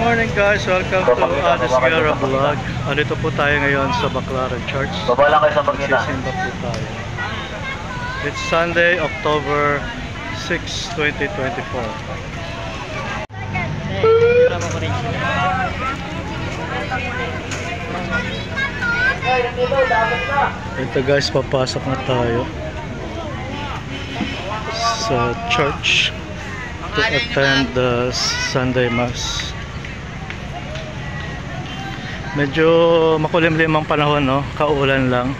morning guys, welcome to Ades Guerra Vlog. Andito po tayo ngayon sa Baclaran Church. Baba lang kayo sa Bagina. Magsisimba po tayo. It's Sunday, October 6, 2024. Ito guys, papasok na tayo sa church to attend the Sunday Mass. Medyo makulimlim ang panahon, no? Kaulan lang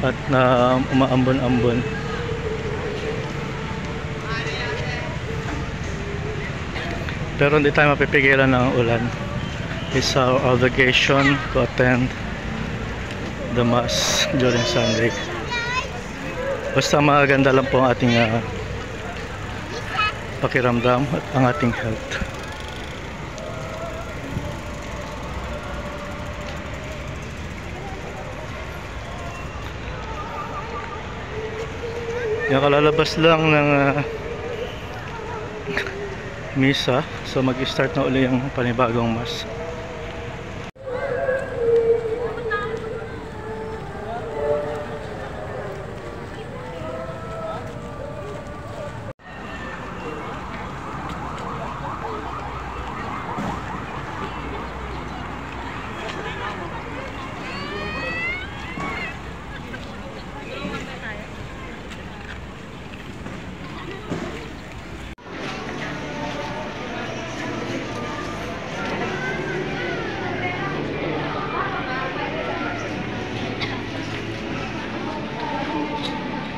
at na umaambon-ambon. Pero hindi tayo mapipigilan ng ulan. It's our obligation to attend the Mass during Sunday. Basta maganda lang po ang ating pakiramdam at ang ating health. Yung kalalabas lang ng misa, so mag-start na uli yung panibagong Mass.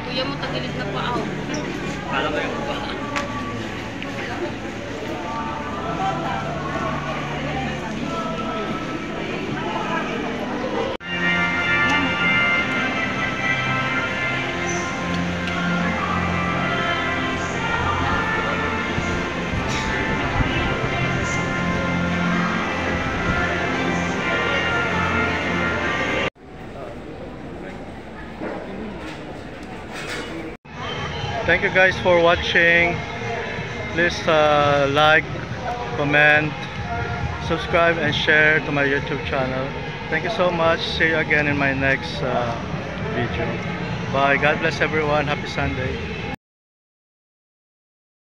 Kuya mo tagilid na pa ako. Kala ko yung Thank you guys for watching. Please like, comment, subscribe and share to my YouTube channel. Thank you so much. See you again in my next video. Bye. God bless everyone. Happy Sunday.